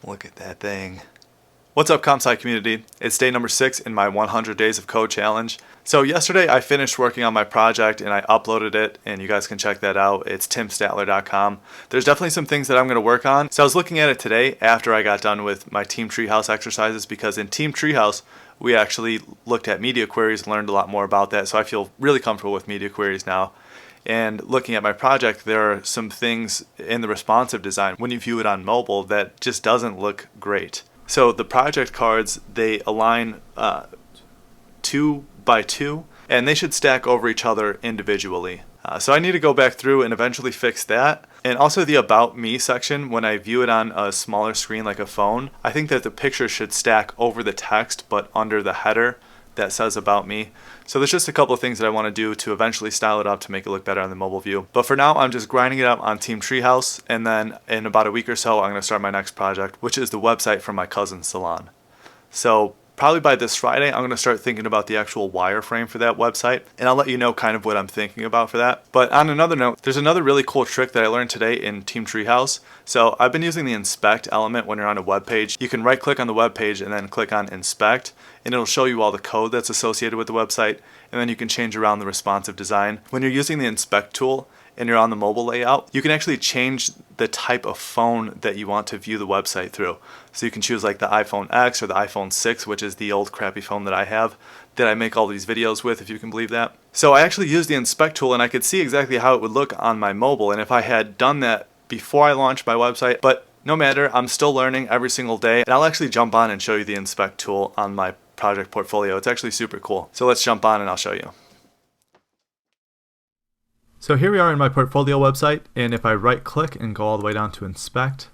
Look at that thing. What's up, ComSci community? It's day number 6 in my 100 Days of Code challenge. So yesterday I finished working on my project and I uploaded it, and you guys can check that out. It's timstatler.com. There's definitely some things that I'm going to work on. So I was looking at it today after I got done with my Team Treehouse exercises, because in Team Treehouse we actually looked at media queries and learned a lot more about that. So I feel really comfortable with media queries now. And looking at my project, there are some things in the responsive design when you view it on mobile that just doesn't look great. So the project cards, they align 2 by 2, and they should stack over each other individually. So I need to go back through and eventually fix that. And also the About Me section, when I view it on a smaller screen like a phone, I think that the picture should stack over the text but under the header that says About Me. So there's just a couple of things that I want to do to eventually style it up to make it look better on the mobile view. But for now, I'm just grinding it up on Team Treehouse, and then in about a week or so, I'm going to start my next project, which is the website for my cousin's salon. So probably by this Friday, I'm going to start thinking about the actual wireframe for that website, and I'll let you know kind of what I'm thinking about for that. But on another note, there's another really cool trick that I learned today in Team Treehouse. So I've been using the inspect element when you're on a web page. You can right click on the web page and then click on inspect, and it'll show you all the code that's associated with the website, and then you can change around the responsive design. When you're using the inspect tool and you're on the mobile layout, you can actually change the type of phone that you want to view the website through. So you can choose like the iPhone X or the iPhone 6, which is the old crappy phone that I have, that I make all these videos with, if you can believe that. So I actually used the inspect tool, and I could see exactly how it would look on my mobile, and if I had done that before I launched my website. But no matter, I'm still learning every single day, and I'll actually jump on and show you the inspect tool on my project portfolio. It's actually super cool. So let's jump on and I'll show you. So here we are in my portfolio website, and if I right click and go all the way down to inspect,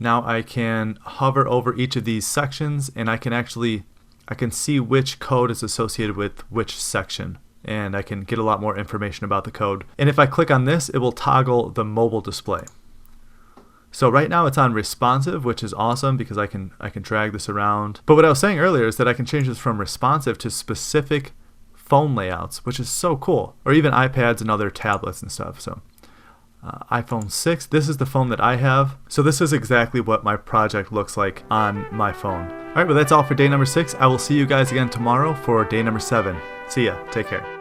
now I can hover over each of these sections, and I can see which code is associated with which section, and I can get a lot more information about the code. And if I click on this, it will toggle the mobile display. So right now it's on responsive, which is awesome because I can drag this around. But what I was saying earlier is that I can change this from responsive to specific phone layouts, which is so cool, or even iPads and other tablets and stuff. So iPhone 6, this is the phone that I have. So this is exactly what my project looks like on my phone. All right, well, that's all for day number 6. I will see you guys again tomorrow for day number 7. See ya. Take care.